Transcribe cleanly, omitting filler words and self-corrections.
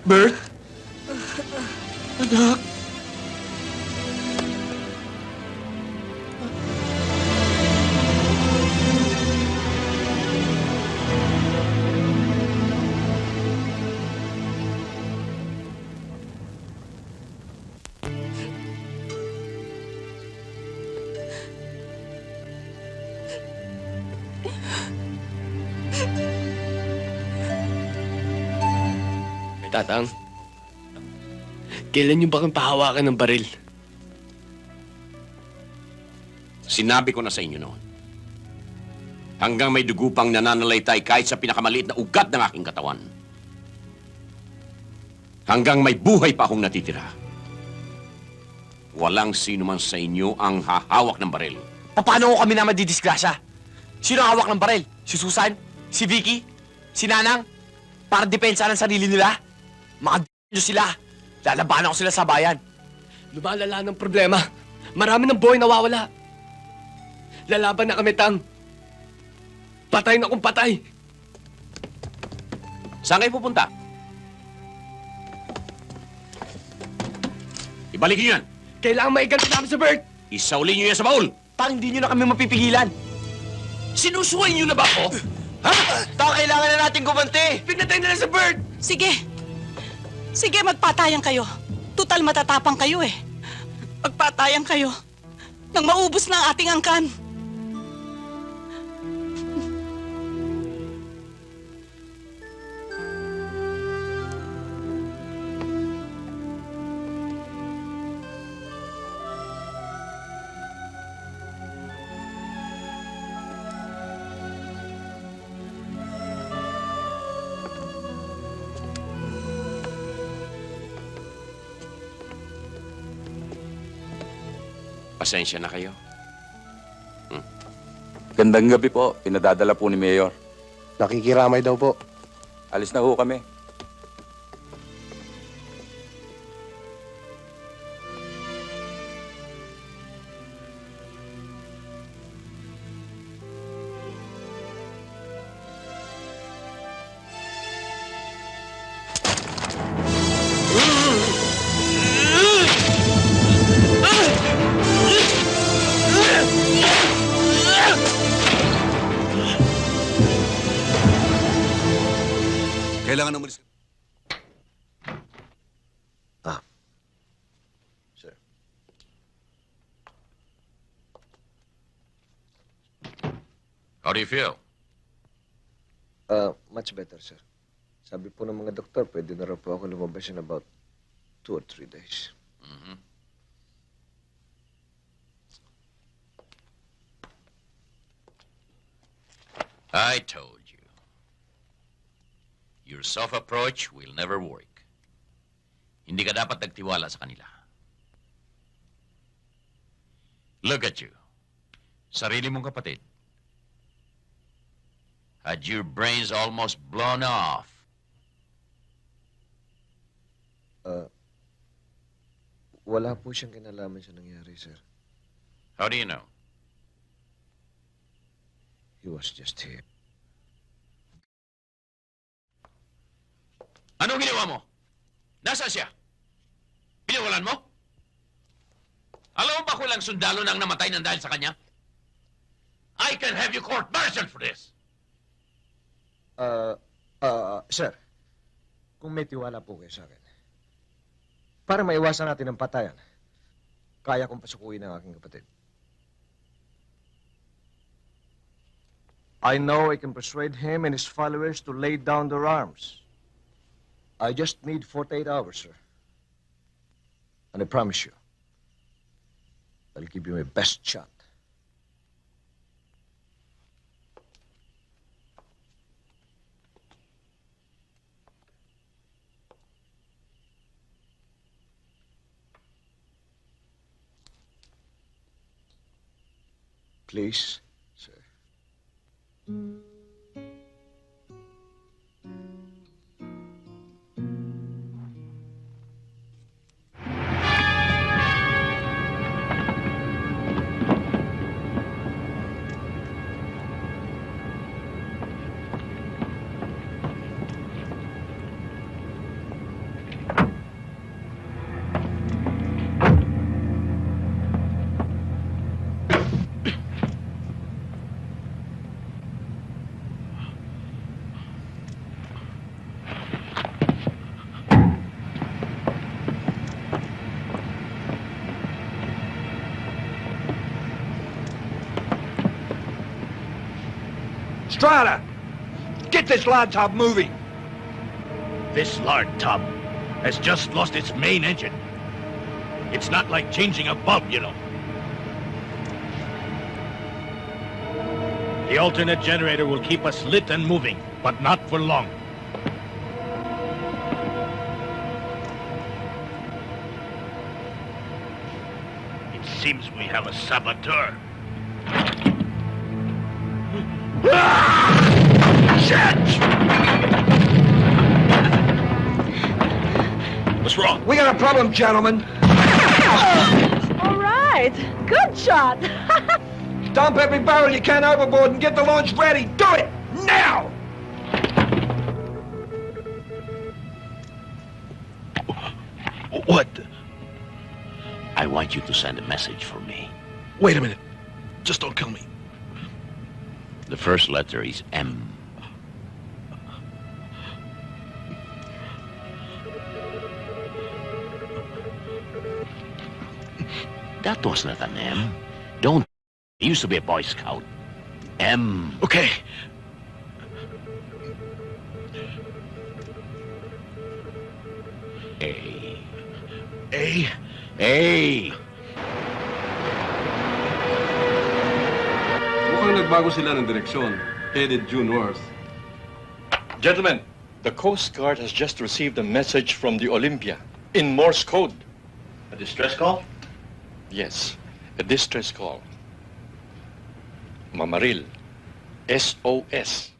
Bert? Anak? Tatang, kailan niyo ba kang pahawakan ng baril? Sinabi ko na sa inyo noon. Hanggang may dugo pang nananalaytay kahit sa pinakamaliit na ugat ng aking katawan. Hanggang may buhay pa akong natitira. Walang sino man sa inyo ang hahawak ng baril. Paano ko kami na madidisgrasya? Sino ang hawak ng baril? Si Susan? Si Vicky? Si Nanang? Para depensa ng sarili nila? Mga d***nyo sila. Lalabanan ko sila sa bayan. Lumalala ng problema. Marami ng buhay nawawala. Lalaban na kami, Tang. Patay na kung patay. Saan kayo pupunta? Ibalik niyo yan. Kailangan maiganti namin sa Bert. Isauli niyo yan sa baul. Tang, hindi nyo na kami mapipigilan. Sinusuway niyo na ba ako? Ha? Tang, kailangan na natin gumanti. Pinatay na lang sa Bert. Sige. Sige, magpatayan kayo. Tutal matatapang kayo eh. Magpatayan kayo. Nang maubos na ang ating angkan. Pasensya na kayo. Gandang gabi po. Pinadadala po ni Mayor. Nakikiramay daw po. Alis na ho kami. Kailangan umalis. Sir. How do you feel? Much better, sir. Sabi po ng mga doktor, pwede na raw po ako lumabas in about 2 or 3 days. I told you. Your soft approach will never work. Hindi ka dapat nagtiwala sa kanila. Look at you. Sarili mong kapatid. Had your brains almost blown off. Wala po siyang kinalaman sa nangyari, sir. How do you know? He was just here. Anong ginawa mo? Nasaan siya? Pinawalan mo? Alam mo ba kung ilang sundalo nang namatay ng dahil sa kanya? I can have you court-martialed for this. Sir, kung may tiwala po kayo sa akin, para maiwasan natin ang patayan, kaya kong pasukuin ang aking kapatid. I know I can persuade him and his followers to lay down their arms. I just need 48 hours, sir. And I promise you, I'll give you my best shot. Please, sir. Estrada! Get this lard tub moving! This lard tub has just lost its main engine. It's not like changing a bulb, you know. The alternate generator will keep us lit and moving, but not for long. It seems we have a saboteur. What's wrong? We got a problem, gentlemen. All right. Good shot. Dump every barrel you can overboard and get the launch ready. Do it! Now! What? I want you to send a message for me. Wait a minute. Just don't kill me. The first letter is M. That was not an M. Don't. He used to be a Boy Scout. M. Okay. A. A. A. Mukhang nagbago sila ng direksyon, headed due north. Gentlemen, the Coast Guard has just received a message from the Olympia in Morse code. A distress call? Yes, a distress call. Mamaril. SOS.